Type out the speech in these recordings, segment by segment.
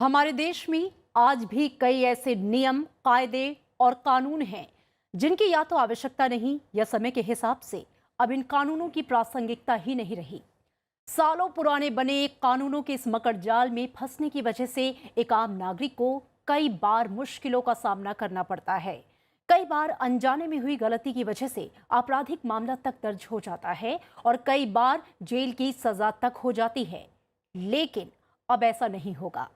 हमारे देश में आज भी कई ऐसे नियम, कायदे और कानून हैं जिनकी या तो आवश्यकता नहीं या समय के हिसाब से अब इन कानूनों की प्रासंगिकता ही नहीं रही। सालों पुराने बने कानूनों के इस मकड़ जाल में फंसने की वजह से एक आम नागरिक को कई बार मुश्किलों का सामना करना पड़ता है। कई बार अनजाने में हुई गलती की वजह से आपराधिक मामला तक दर्ज हो जाता है और कई बार जेल की सजा तक हो जाती है। लेकिन अब ऐसा नहीं होगा,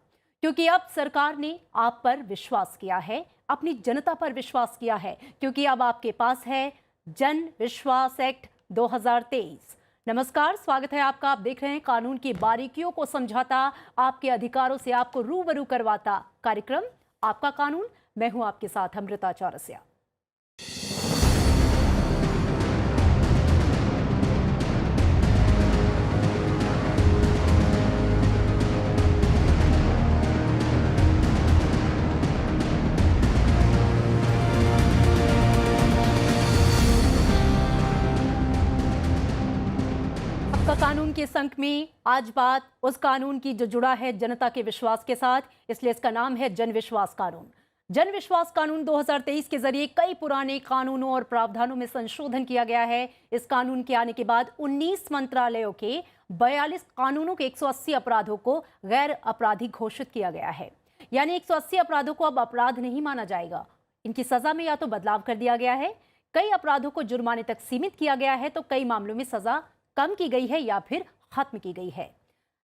क्योंकि अब सरकार ने आप पर विश्वास किया है, अपनी जनता पर विश्वास किया है, क्योंकि अब आपके पास है जन विश्वास एक्ट 2023। नमस्कार, स्वागत है आपका। आप देख रहे हैं कानून की बारीकियों को समझाता, आपके अधिकारों से आपको रूबरू करवाता कार्यक्रम आपका कानून। मैं हूं आपके साथ अमृता चौरसिया। कानून के इस अंक में आज बात उस कानून की जो जुड़ा है जनता के विश्वास के साथ, इसलिए इसका नाम है जन विश्वास कानून। जन विश्वास कानून 2023 के जरिए कई पुराने कानूनों और प्रावधानों में संशोधन किया गया है। इस कानून के आने के बाद 19 मंत्रालयों के 42 कानूनों के 180 अपराधों को गैर आपराधिक घोषित किया गया है। यानी 180 अपराधों को अब अपराध नहीं माना जाएगा। इनकी सजा में या तो बदलाव कर दिया गया है, कई अपराधों को जुर्माने तक सीमित किया गया है, तो कई मामलों में सजा कम की गई है या फिर खत्म की गई है।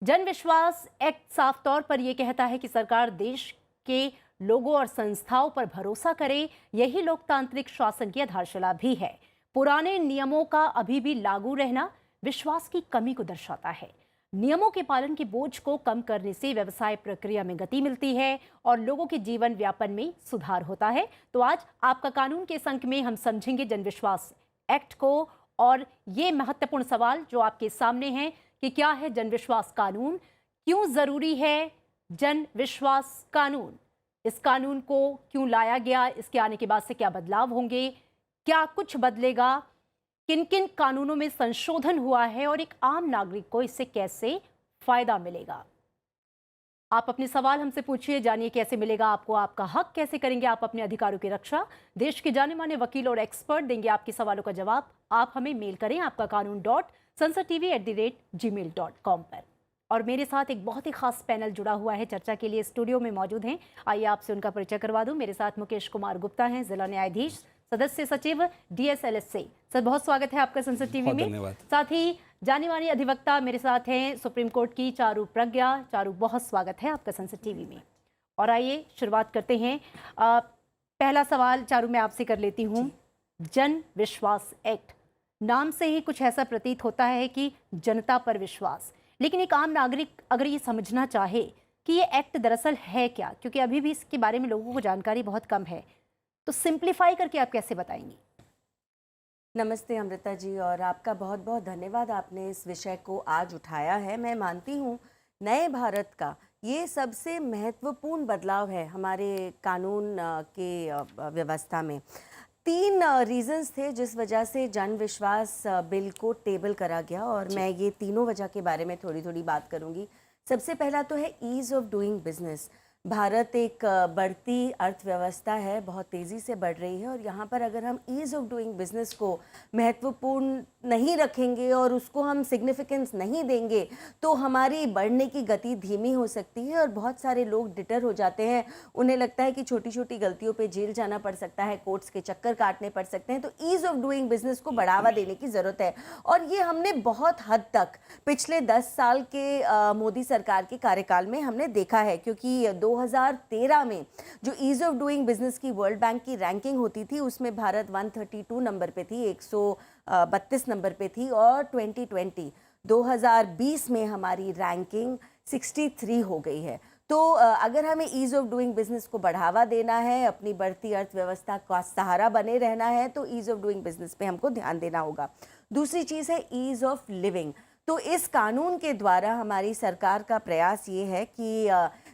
जन विश्वास एक्ट साफ तौर पर यह कहता है कि सरकार देश के लोगों और संस्थाओं पर भरोसा करे, यही लोकतांत्रिक शासन की आधारशिला भी है। पुराने नियमों का अभी भी लागू रहना विश्वास की कमी को दर्शाता है। नियमों के पालन के बोझ को कम करने से व्यवसाय प्रक्रिया में गति मिलती है और लोगों के जीवन व्यापन में सुधार होता है। तो आज आपका कानून के इस अंक में हम समझेंगे जन विश्वास एक्ट को और ये महत्वपूर्ण सवाल जो आपके सामने हैं कि क्या है जन विश्वास कानून, क्यों जरूरी है जन विश्वास कानून, इस कानून को क्यों लाया गया, इसके आने के बाद से क्या बदलाव होंगे, क्या कुछ बदलेगा, किन किन कानूनों में संशोधन हुआ है और एक आम नागरिक को इससे कैसे फायदा मिलेगा। आप अपने सवाल हमसे पूछिए, जानिए कैसे मिलेगा आपको आपका हक, कैसे करेंगे आप अपने अधिकारों की रक्षा। देश के जाने माने वकील और एक्सपर्ट देंगे आपके सवालों का जवाब। आप हमें मेल करें आपका kaanoon.sansartv@gmail.com पर। और मेरे साथ एक बहुत ही खास पैनल जुड़ा हुआ है, चर्चा के लिए स्टूडियो में मौजूद हैं। आइए आपसे उनका परिचय करवा दूं। मेरे साथ मुकेश कुमार गुप्ता हैं, जिला न्यायाधीश, सदस्य सचिव DSLS से। सर, बहुत स्वागत है आपका संसद टीवी में। साथ ही जानी मानी अधिवक्ता मेरे साथ हैं सुप्रीम कोर्ट की चारू प्रज्ञा। चारू, बहुत स्वागत है आपका संसद टीवी में। और आइए शुरुआत करते हैं। पहला सवाल चारू मैं आपसे कर लेती हूँ। जन विश्वास एक्ट, नाम से ही कुछ ऐसा प्रतीत होता है कि जनता पर विश्वास, लेकिन एक आम नागरिक अगर ये समझना चाहे कि ये एक्ट दरअसल है क्या, क्योंकि अभी भी इसके बारे में लोगों को जानकारी बहुत कम है, तो सिंप्लीफाई करके आप कैसे बताएंगी? नमस्ते अमृता जी, और आपका बहुत बहुत धन्यवाद, आपने इस विषय को आज उठाया है। मैं मानती हूँ नए भारत का ये सबसे महत्वपूर्ण बदलाव है हमारे कानून के व्यवस्था में। 3 रीजंस थे जिस वजह से जन विश्वास बिल को टेबल करा गया, और मैं ये तीनों वजह के बारे में थोड़ी थोड़ी बात करूँगी। सबसे पहला तो है ease of doing business. Bharat एक बढ़ती अर्थव्यवस्था है, बहुत तेज़ी से बढ़ रही है, और यहाँ पर अगर हम ईज़ ऑफ डूइंग बिजनेस को महत्वपूर्ण नहीं रखेंगे और उसको हम सिग्निफिकेंस नहीं देंगे तो हमारी बढ़ने की गति धीमी हो सकती है और बहुत सारे लोग डिटर हो जाते हैं। उन्हें लगता है कि छोटी छोटी गलतियों पे जेल जाना पड़ सकता है, कोर्ट्स के चक्कर काटने पड़ सकते हैं। तो ईज़ ऑफ डूइंग बिजनेस को बढ़ावा देने की ज़रूरत है, और ये हमने बहुत हद तक पिछले 10 साल के मोदी सरकार के कार्यकाल में हमने देखा है, क्योंकि 2013 में जो ईज ऑफ डूइंग बिजनेस की वर्ल्ड बैंक की रैंकिंग होती थी उसमें भारत 132 नंबर पे थी, 132 नंबर पे थी, और 2020 में हमारी रैंकिंग 63 हो गई है। तो अगर हमें ईज ऑफ डूइंग बिजनेस को बढ़ावा देना है, अपनी बढ़ती अर्थव्यवस्था का सहारा बने रहना है, तो ईज ऑफ डूइंग बिजनेस पे हमको ध्यान देना होगा। दूसरी चीज़ है ईज ऑफ लिविंग। तो इस कानून के द्वारा हमारी सरकार का प्रयास ये है कि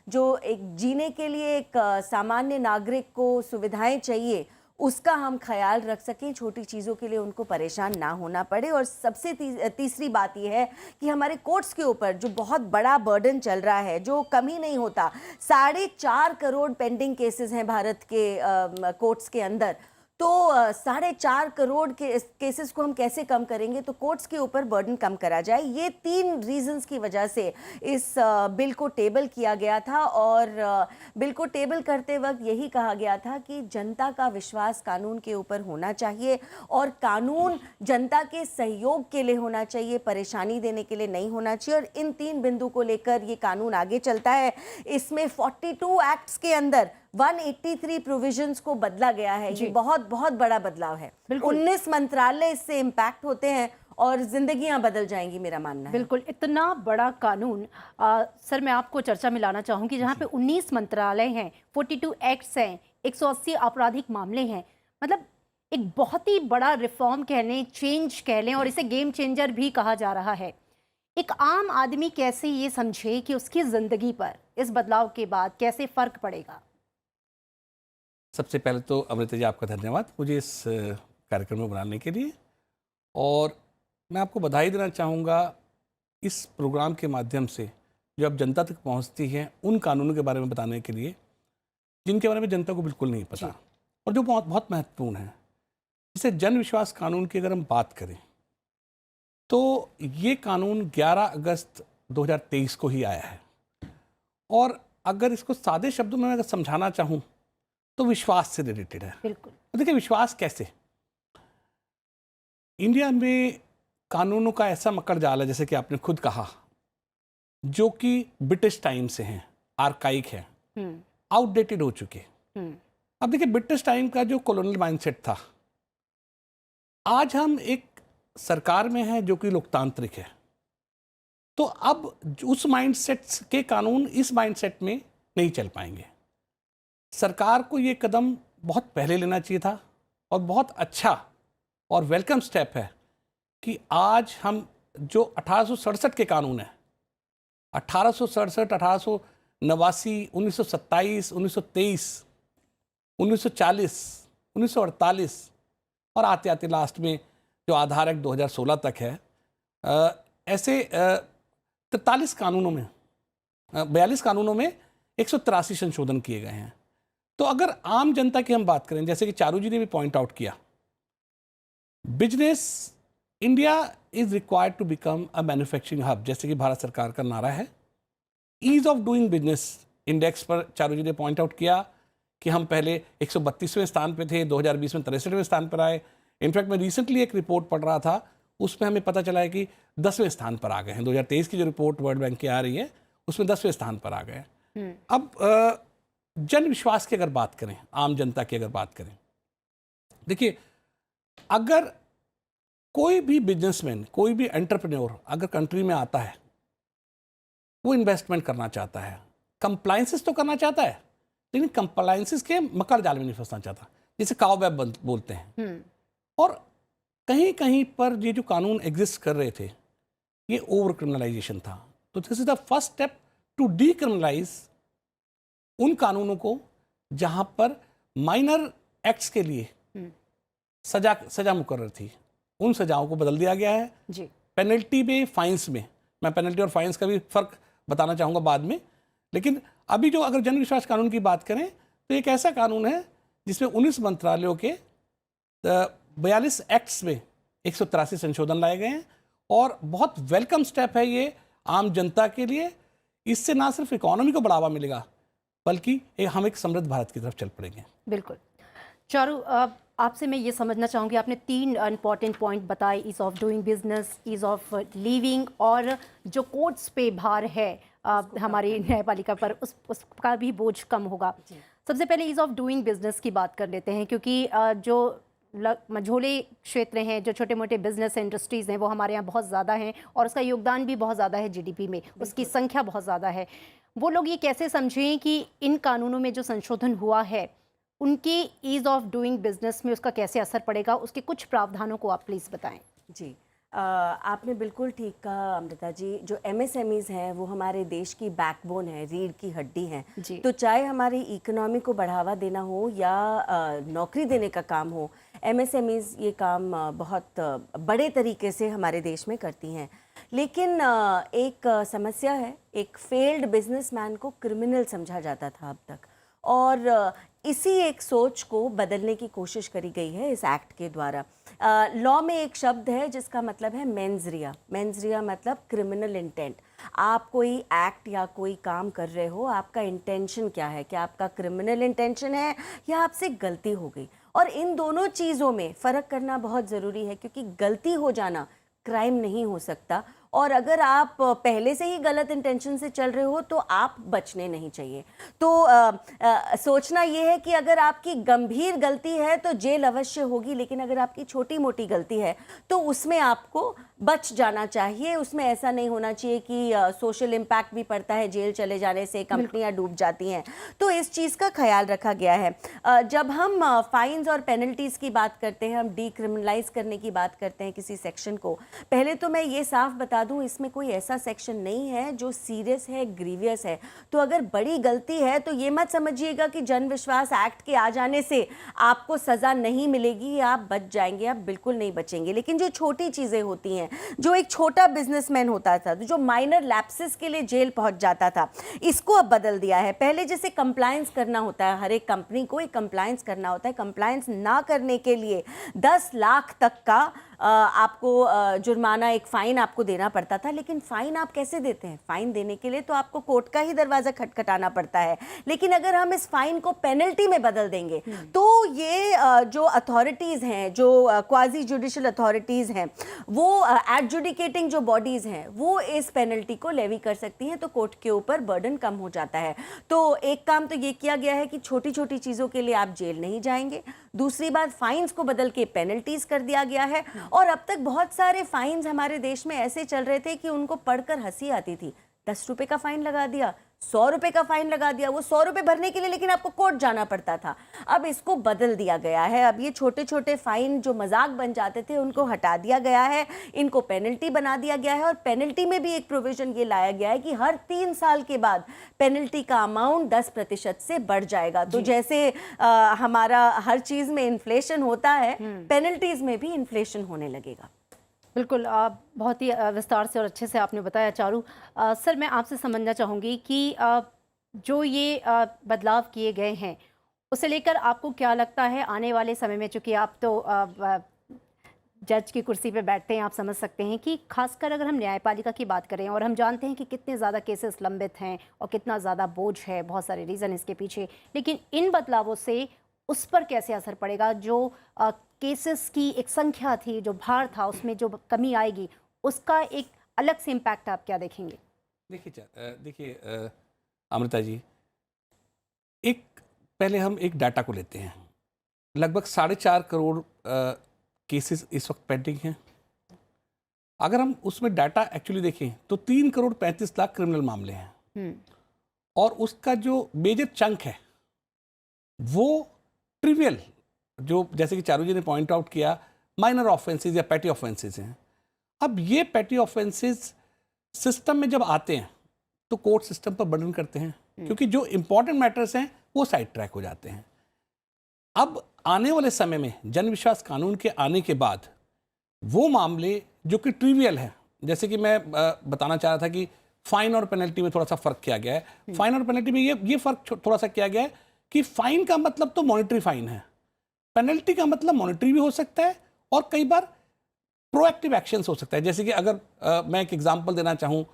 जो एक जीने के लिए एक सामान्य नागरिक को सुविधाएं चाहिए उसका हम ख्याल रख सकें, छोटी चीज़ों के लिए उनको परेशान ना होना पड़े। और सबसे तीसरी बात यह है कि हमारे कोर्ट्स के ऊपर जो बहुत बड़ा बर्डन चल रहा है, जो कम ही नहीं होता, 4.5 करोड़ पेंडिंग केसेस हैं भारत के कोर्ट्स के अंदर। तो 4.5 करोड़ के केसेस को हम कैसे कम करेंगे? तो कोर्ट्स के ऊपर बर्डन कम करा जाए। ये 3 रीजंस की वजह से इस बिल को टेबल किया गया था। और बिल को टेबल करते वक्त यही कहा गया था कि जनता का विश्वास कानून के ऊपर होना चाहिए और कानून जनता के सहयोग के लिए होना चाहिए, परेशानी देने के लिए नहीं होना चाहिए। और इन 3 बिंदु को लेकर ये कानून आगे चलता है। इसमें 42 एक्ट्स के अंदर 183 प्रोविजंस को बदला गया है। ये बहुत बहुत बड़ा बदलाव है। 19 मंत्रालय इससे इम्पैक्ट होते हैं और जिंदगियां बदल जाएंगी, मेरा मानना है। बिल्कुल, इतना बड़ा कानून। सर, मैं आपको चर्चा में लाना चाहूंगी, जहां पे 19 मंत्रालय हैं, 42 एक्ट्स हैं, 180 आपराधिक मामले हैं। मतलब एक बहुत ही बड़ा रिफॉर्म कह लें, चेंज कह लें, और इसे गेम चेंजर भी कहा जा रहा है। एक आम आदमी कैसे ये समझे कि उसकी जिंदगी पर इस बदलाव के बाद कैसे फर्क पड़ेगा? सबसे पहले तो अमृता जी, आपका धन्यवाद मुझे इस कार्यक्रम में बुलाने के लिए। और मैं आपको बधाई देना चाहूँगा इस प्रोग्राम के माध्यम से जो अब जनता तक पहुँचती हैं उन कानूनों के बारे में बताने के लिए जिनके बारे में जनता को बिल्कुल नहीं पता और जो बहुत बहुत महत्वपूर्ण है। जैसे जन विश्वास कानून की अगर हम बात करें तो ये कानून 11 अगस्त 2023 को ही आया है। और अगर इसको सादे शब्दों में अगर समझाना चाहूँ तो विश्वास से रिलेटेड है। बिल्कुल। तो देखिए, विश्वास कैसे? इंडिया में कानूनों का ऐसा मकड़ जाल है, जैसे कि आपने खुद कहा, जो कि ब्रिटिश टाइम से हैं, आर्काइक है, आउटडेटेड हो चुके। अब देखिए, ब्रिटिश टाइम का जो कॉलोनियल माइंडसेट था, आज हम एक सरकार में हैं जो कि लोकतांत्रिक है। तो अब उस माइंडसेट के कानून इस माइंडसेट में नहीं चल पाएंगे। सरकार को ये कदम बहुत पहले लेना चाहिए था और बहुत अच्छा और वेलकम स्टेप है कि आज हम जो 1867 के कानून हैं, 1867, 1889, 1927, 1923, 1940, 1948 और आते आते लास्ट में जो आधार एक्ट 2016 तक है, ऐसे 43 कानूनों में, 42 कानूनों में 183 संशोधन किए गए हैं। तो अगर आम जनता की हम बात करें, जैसे कि चारू जी ने भी पॉइंट आउट किया, business India is required to become a manufacturing hub, जैसे कि भारत सरकार का नारा है। Ease of doing business index पर चारू जी ने पॉइंट आउट किया कि हम पहले 132वें स्थान पे थे, 2020 में 63वें स्थान पर आए। इनफैक्ट मैं रिसेंटली एक रिपोर्ट पढ़ रहा था, उसमें हमें पता चला है कि 10वें स्थान पर आ गए हैं। 2023 की जो रिपोर्ट वर्ल्ड बैंक की आ रही है, उसमें 10वें स्थान पर आ गए। अब जन विश्वास की अगर बात करें, आम जनता की अगर बात करें, देखिए, अगर कोई भी बिजनेसमैन, कोई भी एंटरप्रेन्योर अगर कंट्री में आता है, वो इन्वेस्टमेंट करना चाहता है, कंप्लायंसेस तो करना चाहता है, लेकिन कंप्लायंसेस के मकर जाल में नहीं फंसना चाहता, जिसे काउबैब बोलते हैं। और कहीं कहीं पर ये जो कानून एग्जिस्ट कर रहे थे, ये ओवर क्रिमिनलाइजेशन था। तो this is the first step to decriminalize उन कानूनों को जहां पर माइनर एक्ट्स के लिए सजा मुकर्रर थी, उन सजाओं को बदल दिया गया है जी। पेनल्टी में, फाइन्स में, मैं पेनल्टी और फाइन्स का भी फर्क बताना चाहूँगा बाद में। लेकिन अभी जो अगर जन विश्वास कानून की बात करें तो एक ऐसा कानून है जिसमें 19 मंत्रालयों के 42 एक्ट्स में 183 संशोधन लाए गए हैं। और बहुत वेलकम स्टेप है ये आम जनता के लिए। इससे ना सिर्फ इकोनॉमी को बढ़ावा मिलेगा, बल्कि हम एक समृद्ध भारत की तरफ चल पड़ेंगे। बिल्कुल। चारू, आपसे मैं ये समझना चाहूँगी, आपने 3 इंपॉर्टेंट पॉइंट बताए, ease of doing business, ease of living, और जो कोर्ट्स पे भार है हमारी न्यायपालिका पर, उसका भी बोझ कम होगा। सबसे पहले ईज़ ऑफ डूइंग बिजनेस की बात कर लेते हैं, क्योंकि जो मझोले क्षेत्र हैं, जो छोटे मोटे बिजनेस इंडस्ट्रीज़ हैं, वो हमारे यहाँ बहुत ज़्यादा हैं और उसका योगदान भी बहुत ज़्यादा है जीडीपी में, उसकी संख्या बहुत ज़्यादा है। वो लोग ये कैसे समझें कि इन कानूनों में जो संशोधन हुआ है, उनके ईज़ ऑफ डूइंग बिजनेस में उसका कैसे असर पड़ेगा? उसके कुछ प्रावधानों को आप प्लीज़ बताएं। जी, आपने बिल्कुल ठीक कहा अमृता जी। जो एमएसएमईज हैं वो हमारे देश की बैकबोन है, रीढ़ की हड्डी हैं। जी। तो चाहे हमारी इकोनॉमी को बढ़ावा देना हो या नौकरी देने का काम हो, एमएसएमईज ये काम बहुत बड़े तरीके से हमारे देश में करती हैं। लेकिन एक समस्या है, एक फेल्ड बिजनेसमैन को क्रिमिनल समझा जाता था अब तक, और इसी एक सोच को बदलने की कोशिश करी गई है इस एक्ट के द्वारा। लॉ में एक शब्द है जिसका मतलब है मेंस रिया। मेंस रिया मतलब क्रिमिनल इंटेंट। आप कोई एक्ट या कोई काम कर रहे हो, आपका इंटेंशन क्या है, क्या आपका क्रिमिनल इंटेंशन है या आपसे गलती हो गई। और इन दोनों चीज़ों में फ़र्क करना बहुत ज़रूरी है, क्योंकि गलती हो जाना क्राइम नहीं हो सकता, और अगर आप पहले से ही गलत इंटेंशन से चल रहे हो तो आप बचने नहीं चाहिए। तो सोचना ये है कि अगर आपकी गंभीर गलती है तो जेल अवश्य होगी, लेकिन अगर आपकी छोटी मोटी गलती है तो उसमें आपको बच जाना चाहिए। उसमें ऐसा नहीं होना चाहिए कि सोशल इम्पैक्ट भी पड़ता है, जेल चले जाने से कंपनियां डूब जाती हैं। तो इस चीज़ का ख्याल रखा गया है। जब हम फाइन्स और पेनल्टीज़ की बात करते हैं, हम डीक्रिमिनलाइज करने की बात करते हैं किसी सेक्शन को, पहले तो मैं ये साफ बता दूं, इसमें कोई ऐसा सेक्शन नहीं है जो सीरियस है, ग्रीवियस है। तो अगर बड़ी गलती है तो ये मत समझिएगा कि जन विश्वास एक्ट के आ जाने से आपको सज़ा नहीं मिलेगी या आप बच जाएंगे, आप बिल्कुल नहीं बचेंगे। लेकिन जो छोटी चीज़ें होती हैं, जो एक छोटा बिजनेसमैन होता था, जो माइनर लैप्सेस के लिए जेल पहुंच जाता था, इसको अब बदल दिया है। पहले जैसे कंप्लायंस करना होता है, हर एक कंपनी को एक कंप्लायंस करना होता है, कंप्लायंस ना करने के लिए 10 लाख तक का आपको जुर्माना, एक फ़ाइन आपको देना पड़ता था। लेकिन फ़ाइन आप कैसे देते हैं? फ़ाइन देने के लिए तो आपको कोर्ट का ही दरवाज़ा खटखटाना पड़ता है। लेकिन अगर हम इस फ़ाइन को पेनल्टी में बदल देंगे तो ये जो अथॉरिटीज़ हैं, जो क्वाजी जुडिशल अथॉरिटीज़ हैं, वो एडजुडिकेटिंग जो बॉडीज़ हैं, वो इस पेनल्टी को लेवी कर सकती हैं। तो कोर्ट के ऊपर बर्डन कम हो जाता है। तो एक काम तो ये किया गया है कि छोटी छोटी चीज़ों के लिए आप जेल नहीं जाएंगे। दूसरी बात, फाइन्स को बदल के पेनल्टीज कर दिया गया है। और अब तक बहुत सारे फाइन्स हमारे देश में ऐसे चल रहे थे कि उनको पढ़कर हंसी आती थी। 10 रुपए का फाइन लगा दिया, 100 रुपए का फाइन लगा दिया। वो 100 रुपए भरने के लिए लेकिन आपको कोर्ट जाना पड़ता था। अब इसको बदल दिया गया है। अब ये छोटे छोटे फाइन जो मजाक बन जाते थे उनको हटा दिया गया है, इनको पेनल्टी बना दिया गया है। और पेनल्टी में भी एक प्रोविजन ये लाया गया है कि हर 3 साल के बाद पेनल्टी का अमाउंट 10% से बढ़ जाएगा। तो जैसे हमारा हर चीज में इन्फ्लेशन होता है, पेनल्टीज में भी इन्फ्लेशन होने लगेगा। बिल्कुल, आप बहुत ही विस्तार से और अच्छे से आपने बताया चारू। सर, मैं आपसे समझना चाहूँगी कि जो ये बदलाव किए गए हैं उसे लेकर आपको क्या लगता है आने वाले समय में? चूँकि आप तो जज की कुर्सी पे बैठते हैं, आप समझ सकते हैं कि खासकर अगर हम न्यायपालिका की बात करें, और हम जानते हैं कि कितने ज़्यादा केसेस लंबित हैं और कितना ज़्यादा बोझ है, बहुत सारे रीज़न इसके पीछे, लेकिन इन बदलावों से उस पर कैसे असर पड़ेगा? जो केसेस की एक संख्या थी, जो भार था, उसमें जो कमी आएगी, उसका एक अलग से इम्पैक्ट आप क्या देखेंगे? देखिए अमृता जी, एक पहले हम एक डाटा को लेते हैं। लगभग 4.5 करोड़ केसेस इस वक्त पेंडिंग हैं। अगर हम उसमें डाटा एक्चुअली देखें तो 3 करोड़ 35 लाख क्रिमिनल मामले हैं, और उसका जो मेजर चंक है वो ट्रिवियल, जो जैसे कि चारू जी ने पॉइंट आउट किया, माइनर ऑफेंसेस या पैटी ऑफेंसेस हैं। अब ये पैटी ऑफेंसेस सिस्टम में जब आते हैं तो कोर्ट सिस्टम पर बर्डन करते हैं, क्योंकि जो इंपॉर्टेंट मैटर्स हैं वो साइड ट्रैक हो जाते हैं। अब आने वाले समय में जन विश्वास कानून के आने के बाद वो मामले जो कि ट्रिवियल है, जैसे कि मैं बताना चाह रहा था कि फाइन और पेनल्टी में थोड़ा सा फर्क किया गया है। फाइन और पेनल्टी में ये फर्क थोड़ा सा किया गया है कि फाइन का मतलब तो मॉनिटरी फाइन है, पेनल्टी का मतलब मॉनिटरी भी हो सकता है और कई बार प्रोएक्टिव एक्शंस हो सकता है। जैसे कि अगर मैं एक एग्जांपल देना चाहूँ,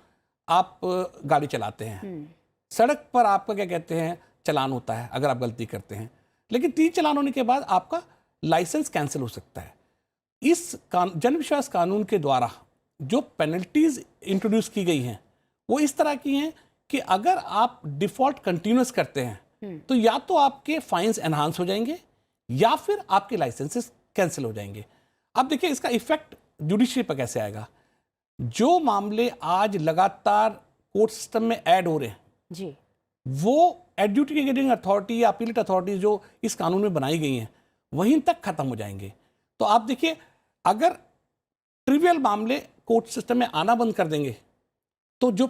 आप गाड़ी चलाते हैं, सड़क पर आपका क्या कहते हैं चालान होता है अगर आप गलती करते हैं, लेकिन 3 चालान होने के बाद आपका लाइसेंस कैंसिल हो सकता है। इस जन विश्वास कानून के द्वारा जो पेनल्टीज इंट्रोड्यूस की गई हैं वो इस तरह की हैं कि अगर आप डिफॉल्ट कंटिन्यूस करते हैं तो या तो आपके फाइन्स एनहांस हो जाएंगे या फिर आपके लाइसेंसेस कैंसिल हो जाएंगे। अब देखिए इसका इफेक्ट जुडिशरी पर कैसे आएगा। जो मामले आज लगातार कोर्ट सिस्टम में ऐड हो रहे हैं जी, वो एडजुडिकेटिंग अथॉरिटी या अपीलेट अथॉरिटी जो इस कानून में बनाई गई हैं वहीं तक खत्म हो जाएंगे। तो आप देखिए, अगर ट्रिवियल मामले कोर्ट सिस्टम में आना बंद कर देंगे तो जो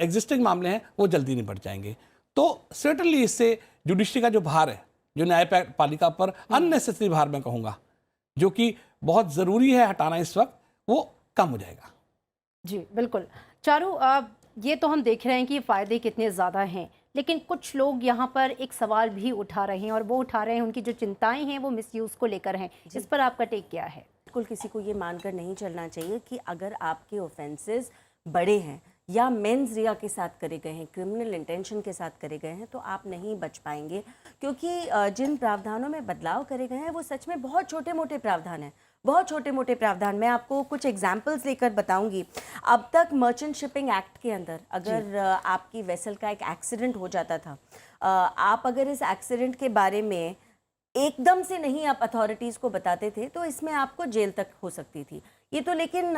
एग्जिस्टिंग मामले हैं वो जल्दी निपट जाएंगे। तो सर्टनली इससे जुडिशरी का जो भार है, जो न्यायपालिका पर अननेसेसरी भार मैं कहूँगा, जो कि बहुत ज़रूरी है हटाना इस वक्त, वो कम हो जाएगा। जी बिल्कुल। चारू, ये तो हम देख रहे हैं कि फ़ायदे कितने ज़्यादा हैं, लेकिन कुछ लोग यहाँ पर एक सवाल भी उठा रहे हैं, और वो उठा रहे हैं, उनकी जो चिंताएं हैं वो मिसयूज़ को लेकर हैं। इस पर आपका टेक क्या है? बिल्कुल किसी को ये मानकर नहीं चलना चाहिए कि अगर आपके ऑफेंसेस बड़े हैं या मेंस रिया के साथ करे गए हैं, क्रिमिनल इंटेंशन के साथ करे गए हैं, तो आप नहीं बच पाएंगे, क्योंकि जिन प्रावधानों में बदलाव करे गए हैं वो सच में बहुत छोटे मोटे प्रावधान हैं, बहुत छोटे मोटे प्रावधान। मैं आपको कुछ एग्जाम्पल्स लेकर बताऊंगी। अब तक मर्चेंट शिपिंग एक्ट के अंदर अगर आपकी वेसल का एक एक्सीडेंट हो जाता था, आप अगर इस एक्सीडेंट के बारे में एकदम से नहीं आप अथॉरिटीज़ को बताते थे तो इसमें आपको जेल तक हो सकती थी। ये तो लेकिन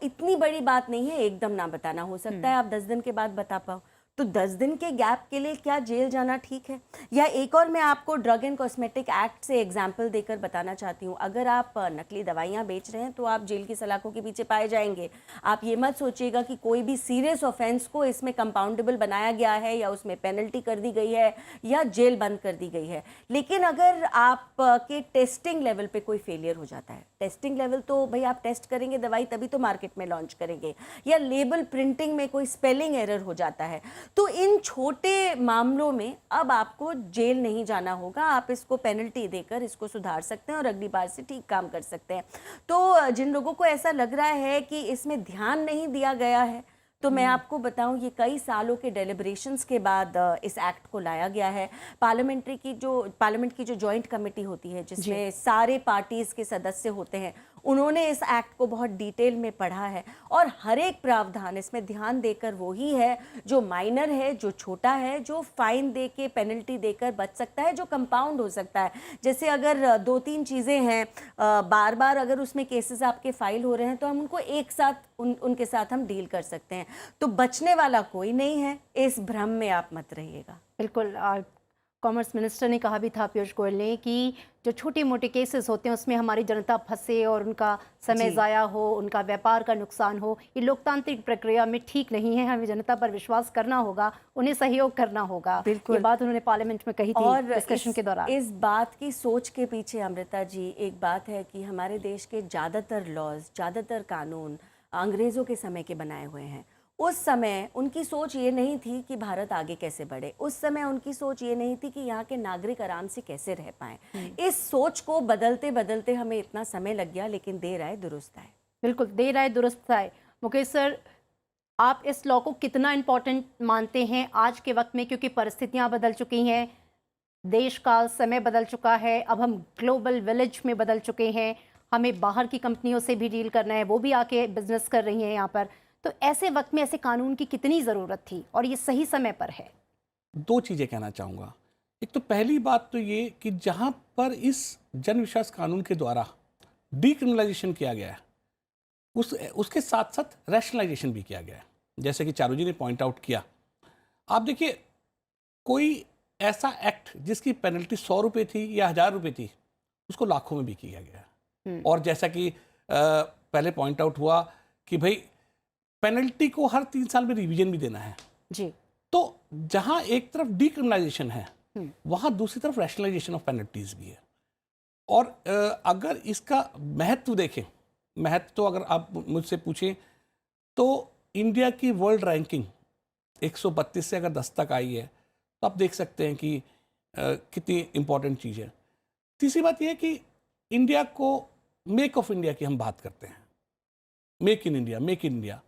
इतनी बड़ी बात नहीं है एकदम ना बताना। हो सकता है आप 10 दिन के बाद बता पाओ, तो 10 दिन के गैप के लिए क्या जेल जाना ठीक है? या एक और मैं आपको ड्रग एंड कॉस्मेटिक एक्ट से एग्जाम्पल देकर बताना चाहती हूँ। अगर आप नकली दवाइयाँ बेच रहे हैं तो आप जेल की सलाखों के पीछे पाए जाएंगे। आप ये मत सोचिएगा कि कोई भी सीरियस ऑफेंस को इसमें कंपाउंडेबल बनाया गया है या उसमें पेनल्टी कर दी गई है या जेल बंद कर दी गई है। लेकिन अगर आप के टेस्टिंग लेवल पे कोई फेलियर हो जाता है, टेस्टिंग लेवल तो भाई आप टेस्ट करेंगे दवाई तभी तो मार्केट में लॉन्च करेंगे, या लेबल प्रिंटिंग में कोई स्पेलिंग एरर हो जाता है, तो इन छोटे मामलों में अब आपको जेल नहीं जाना होगा। आप इसको पेनल्टी देकर इसको सुधार सकते हैं और अगली बार से ठीक काम कर सकते हैं। तो जिन लोगों को ऐसा लग रहा है कि इसमें ध्यान नहीं दिया गया है, तो मैं आपको बताऊं ये कई सालों के डेलिब्रेशंस के बाद इस एक्ट को लाया गया है। पार्लियामेंट की जो जॉइंट कमेटी होती है जिसमें सारे पार्टीज के सदस्य होते हैं, उन्होंने इस एक्ट को बहुत डिटेल में पढ़ा है और हर एक प्रावधान इसमें ध्यान देकर वो ही है जो माइनर है, जो छोटा है, जो फाइन दे के पेनल्टी देकर बच सकता है, जो कंपाउंड हो सकता है। जैसे अगर 2-3 चीज़ें हैं, बार बार अगर उसमें केसेस आपके फाइल हो रहे हैं तो हम उनको एक साथ उनके साथ हम डील कर सकते हैं। तो बचने वाला कोई नहीं है, इस भ्रम में आप मत रहिएगा। बिल्कुल। कॉमर्स मिनिस्टर ने कहा भी था, पीयूष गोयल ने, कि जो छोटे मोटे केसेस होते हैं उसमें हमारी जनता फंसे और उनका समय ज़ाया हो, उनका व्यापार का नुकसान हो, ये लोकतांत्रिक प्रक्रिया में ठीक नहीं है। हमें जनता पर विश्वास करना होगा, उन्हें सहयोग करना होगा। ये बात उन्होंने पार्लियामेंट में कही थी और डिस्कशन के दौरान। इस बात की सोच के पीछे अमृता जी एक बात है कि हमारे देश के ज़्यादातर लॉज, ज़्यादातर कानून अंग्रेज़ों के समय के बनाए हुए हैं। उस समय उनकी सोच ये नहीं थी कि भारत आगे कैसे बढ़े, उस समय उनकी सोच ये नहीं थी कि यहाँ के नागरिक आराम से कैसे रह पाएं। इस सोच को बदलते बदलते हमें इतना समय लग गया, लेकिन देर आए दुरुस्त आए। बिल्कुल, देर आए दुरुस्त आए। मुकेश सर, आप इस लॉ को कितना इम्पोर्टेंट मानते हैं आज के वक्त में, क्योंकि परिस्थितियाँ बदल चुकी हैं, देश का समय बदल चुका है, अब हम ग्लोबल विलेज में बदल चुके हैं, हमें बाहर की कंपनियों से भी डील करना है, वो भी आके बिजनेस कर रही हैं यहाँ पर। तो ऐसे वक्त में ऐसे कानून की कितनी ज़रूरत थी और ये सही समय पर है? 2 चीज़ें कहना चाहूँगा। एक तो पहली बात तो ये कि जहाँ पर इस जन विश्वास कानून के द्वारा डीक्रिमिनलाइजेशन किया गया है, उसके साथ साथ रैशनलाइजेशन भी किया गया है। जैसे कि चारू जी ने पॉइंट आउट किया, आप देखिए कोई ऐसा एक्ट जिसकी पेनल्टी 100 रुपये थी या 1000 रुपये थी, उसको लाखों में भी किया गया। और जैसा कि पहले पॉइंट आउट हुआ कि भाई पेनल्टी को हर 3 साल में रिवीजन भी देना है जी। तो जहां एक तरफ डीक्रिमिनलाइजेशन है, वहां दूसरी तरफ रैशनलाइजेशन ऑफ पेनल्टीज भी है। और अगर इसका महत्व देखें, महत्व तो अगर आप मुझसे पूछें तो इंडिया की वर्ल्ड रैंकिंग 132 से अगर 10 तक आई है, तो आप देख सकते हैं कि कितनी इंपॉर्टेंट चीज़ है। तीसरी बात यह है कि इंडिया को मेक ऑफ इंडिया की हम बात करते हैं, make in India, make in India.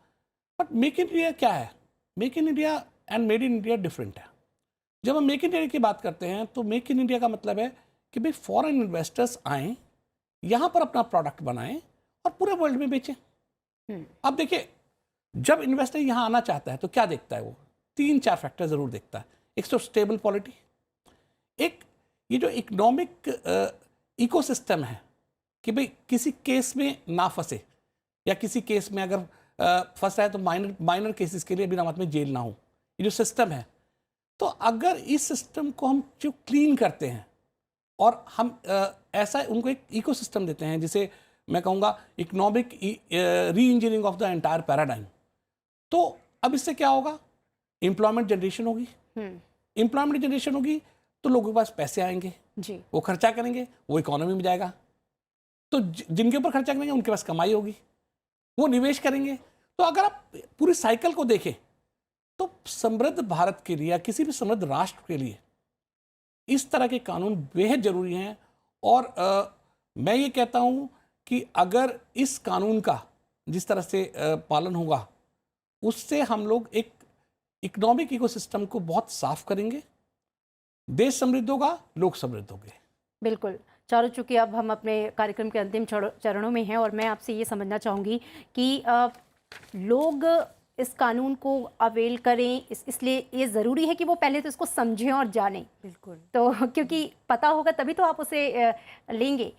But make in India क्या है? Make in India and made in India different है। जब हम मेक इन इंडिया की बात करते हैं तो मेक इन इंडिया का मतलब है कि भाई फॉरेन इन्वेस्टर्स आएँ, यहाँ पर अपना प्रोडक्ट बनाएं और पूरे वर्ल्ड में बेचें। अब देखिए, जब इन्वेस्टर यहाँ आना चाहता है तो क्या देखता है वो? 3-4 फैक्टर ज़रूर देखता है। एक तो स्टेबल पॉलिटी, एक ये जो इकोनॉमिक इकोसिस्टम है कि भाई किसी केस में ना फंसे, या किसी केस में अगर फंसा है तो माइनर केसेस के लिए बिना मत में जेल ना हो, ये जो सिस्टम है। तो अगर इस सिस्टम को हम जो क्लीन करते हैं और हम ऐसा उनको एक इकोसिस्टम देते हैं जिसे मैं कहूँगा इकोनॉमिक री engineering of the entire paradigm. तो अब इससे क्या होगा, एम्प्लॉयमेंट जनरेशन होगी, एम्प्लॉयमेंट जनरेशन होगी तो लोगों के पास पैसे आएंगे जी। वो खर्चा करेंगे, वो इकोनॉमी में जाएगा, तो जिनके ऊपर खर्चा करेंगे उनके पास कमाई होगी, वो निवेश करेंगे। तो अगर आप पूरी साइकिल को देखें तो समृद्ध भारत के लिए या किसी भी समृद्ध राष्ट्र के लिए इस तरह के कानून बेहद जरूरी हैं। और मैं ये कहता हूं कि अगर इस कानून का जिस तरह से पालन होगा उससे हम लोग एक इकोनॉमिक इकोसिस्टम को बहुत साफ करेंगे, देश समृद्ध होगा, लोग समृद्ध होंगे। बिल्कुल। चारों, चूंकि अब हम अपने कार्यक्रम के अंतिम चरणों में हैं और मैं आपसे ये समझना चाहूँगी कि लोग इस कानून को अवेल करें, इसलिए ये ज़रूरी है कि वो पहले तो इसको समझें और जानें। बिल्कुल। तो क्योंकि पता होगा तभी तो आप उसे लेंगे।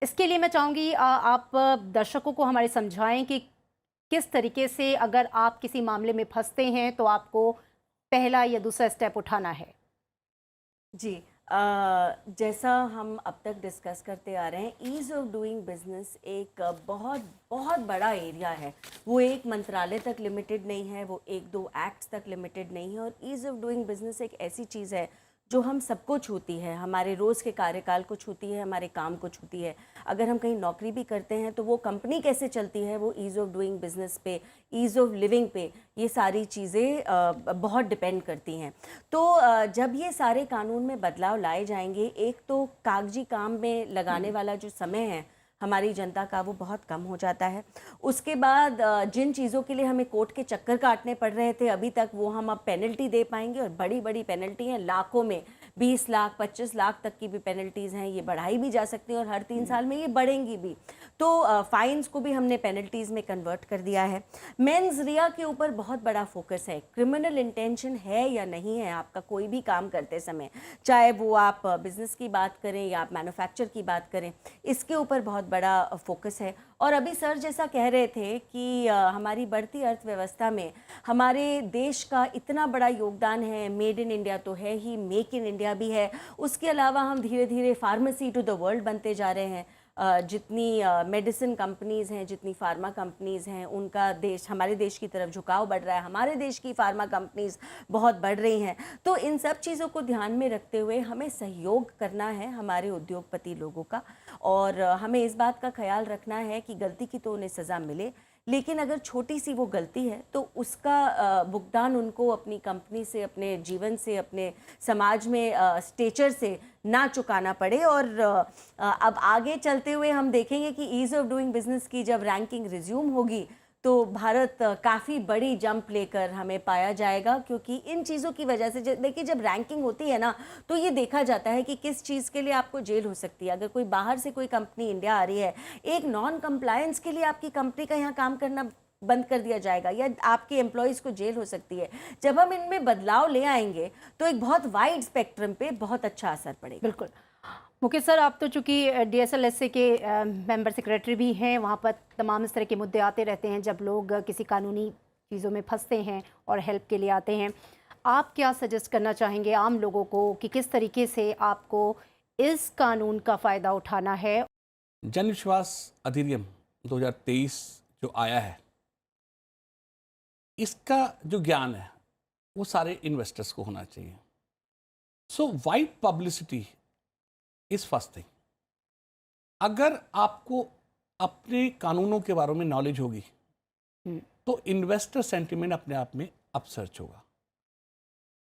इसके लिए मैं चाहूँगी आप दर्शकों को हमारे समझाएं कि किस तरीके से अगर आप किसी मामले में फंसते हैं तो आपको पहला या दूसरा स्टेप उठाना है। जी, जैसा हम अब तक डिस्कस करते आ रहे हैं, ईज़ ऑफ डूइंग बिजनेस एक बहुत बहुत बड़ा एरिया है। वो एक मंत्रालय तक लिमिटेड नहीं है, वो एक दो एक्ट्स तक लिमिटेड नहीं है। और ईज़ ऑफ डूइंग बिजनेस एक ऐसी चीज़ है जो हम सबको छूती है, हमारे रोज़ के कार्यकाल को छूती है, हमारे काम को छूती है। अगर हम कहीं नौकरी भी करते हैं तो वो कंपनी कैसे चलती है, वो ईज़ ऑफ डूइंग बिजनेस पे, ईज़ ऑफ लिविंग पे, ये सारी चीज़ें बहुत डिपेंड करती हैं। तो जब ये सारे कानून में बदलाव लाए जाएंगे, एक तो कागजी काम में लगाने वाला जो समय है हमारी जनता का, वो बहुत कम हो जाता है। उसके बाद जिन चीज़ों के लिए हमें कोर्ट के चक्कर काटने पड़ रहे थे अभी तक, वो हम अब पेनल्टी दे पाएंगे। और बड़ी बड़ी पेनल्टी हैं, लाखों में, 20 लाख 25 लाख तक की भी पेनल्टीज़ हैं। ये बढ़ाई भी जा सकती हैं और हर 3 साल में ये बढ़ेंगी भी। तो फाइन्स को भी हमने पेनल्टीज़ में कन्वर्ट कर दिया है। मेंस रिया के ऊपर बहुत बड़ा फोकस है। क्रिमिनल इंटेंशन है या नहीं है आपका कोई भी काम करते समय, चाहे वो आप बिज़नेस की बात करें या आप मैन्युफैक्चर की बात करें, इसके ऊपर बहुत बड़ा फोकस है। और अभी सर जैसा कह रहे थे कि हमारी बढ़ती अर्थव्यवस्था में हमारे देश का इतना बड़ा योगदान है। मेड इन इंडिया तो है ही, मेक इन इंडिया भी है। उसके अलावा हम धीरे धीरे फार्मेसी टू द वर्ल्ड बनते जा रहे हैं। जितनी मेडिसिन कंपनीज़ हैं, जितनी फार्मा कंपनीज़ हैं, उनका देश, हमारे देश की तरफ झुकाव बढ़ रहा है। हमारे देश की फार्मा कंपनीज़ बहुत बढ़ रही हैं। तो इन सब चीज़ों को ध्यान में रखते हुए हमें सहयोग करना है हमारे उद्योगपति लोगों का। और हमें इस बात का ख्याल रखना है कि गलती की तो उन्हें सज़ा मिले, लेकिन अगर छोटी सी वो गलती है तो उसका भुगतान उनको अपनी कंपनी से, अपने जीवन से, अपने समाज में स्टेचर से ना चुकाना पड़े। और अब आगे चलते हुए हम देखेंगे कि ईज़ ऑफ डूइंग बिजनेस की जब रैंकिंग रिज्यूम होगी तो भारत काफ़ी बड़ी जंप लेकर हमें पाया जाएगा। क्योंकि इन चीज़ों की वजह से देखिए, जब रैंकिंग होती है ना तो ये देखा जाता है कि किस चीज़ के लिए आपको जेल हो सकती है। अगर कोई बाहर से कोई कंपनी इंडिया आ रही है, एक नॉन कंप्लायंस के लिए आपकी कंपनी का यहाँ काम करना बंद कर दिया जाएगा या आपके एम्प्लॉयज़ को जेल हो सकती है। जब हम इनमें बदलाव ले आएंगे तो एक बहुत वाइड स्पेक्ट्रम पे बहुत अच्छा असर पड़ेगा। बिल्कुल। मुकेश सर, आप तो चूँकि DSLSA के मेंबर सेक्रेटरी भी हैं, वहाँ पर तमाम इस तरह के मुद्दे आते रहते हैं जब लोग किसी कानूनी चीज़ों में फंसते हैं और हेल्प के लिए आते हैं। आप क्या सजेस्ट करना चाहेंगे आम लोगों को कि किस तरीके से आपको इस कानून का फ़ायदा उठाना है? जन विश्वास अधिनियम 2023 जो आया है, इसका जो ज्ञान है वो सारे इन्वेस्टर्स को होना चाहिए। सो wide publicity is first thing. अगर आपको अपने कानूनों के बारे में नॉलेज होगी तो इन्वेस्टर सेंटिमेंट अपने आप में अपसर्च होगा।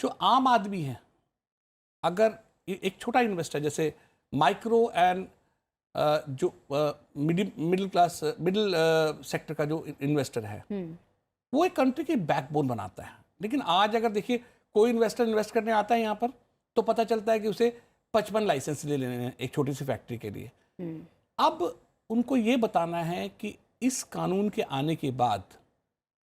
जो आम आदमी है, अगर एक छोटा इन्वेस्टर जैसे माइक्रो एंड जो मिडिल क्लास मिडिल सेक्टर का जो इन्वेस्टर है, वो एक कंट्री की बैकबोन बनाता है। लेकिन आज अगर देखिए कोई इन्वेस्टर इन्वेस्ट करने आता है यहाँ पर तो पता चलता है कि उसे 55 लाइसेंस ले लेने हैं एक छोटी सी फैक्ट्री के लिए। अब उनको ये बताना है कि इस कानून के आने के बाद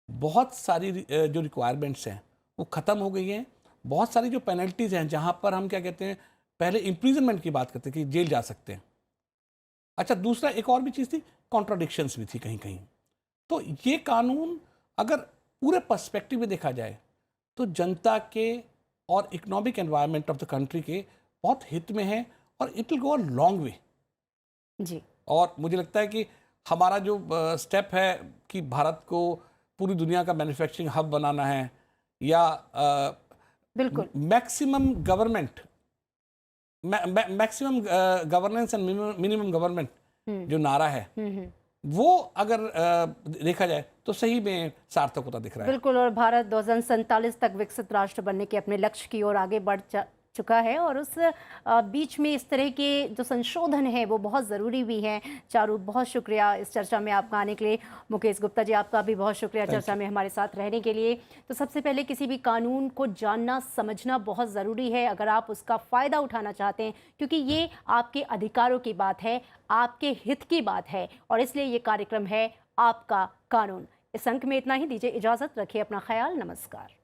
बहुत सारी जो रिक्वायरमेंट्स हैं वो ख़त्म हो गई हैं। बहुत सारी जो पेनल्टीज़ हैं, जहाँ पर हम क्या कहते हैं, पहले इम्प्रिजनमेंट की बात करते कि जेल जा सकते हैं। अच्छा, दूसरा एक और भी चीज़ थी, कॉन्ट्राडिक्शंस भी थी कहीं कहीं। तो ये कानून अगर पूरे पर्सपेक्टिव में देखा जाए तो जनता के और economic environment of the country के बहुत हित में है और it will go a long way. जी। और मुझे लगता है कि हमारा जो स्टेप है कि भारत को पूरी दुनिया का मैन्युफैक्चरिंग हब बनाना है, या बिल्कुल maximum government, maximum governance and minimum government जो नारा है, वो अगर देखा जाए तो सही में सार्थकता दिख रहा है। बिल्कुल, और भारत 2047 तक विकसित राष्ट्र बनने के अपने लक्ष्य की ओर आगे बढ़ चुका है, और उस बीच में इस तरह के जो संशोधन है वो बहुत ज़रूरी भी हैं। चारू, बहुत शुक्रिया इस चर्चा में आपका आने के लिए। मुकेश गुप्ता जी, आपका भी बहुत शुक्रिया चर्चा में हमारे साथ रहने के लिए। तो सबसे पहले किसी भी कानून को जानना समझना बहुत ज़रूरी है अगर आप उसका फ़ायदा उठाना चाहते हैं, क्योंकि ये आपके अधिकारों की बात है, आपके हित की बात है, और इसलिए ये कार्यक्रम है आपका कानून। इस अंक में इतना ही, दीजिए इजाज़त, रखिए अपना ख्याल, नमस्कार।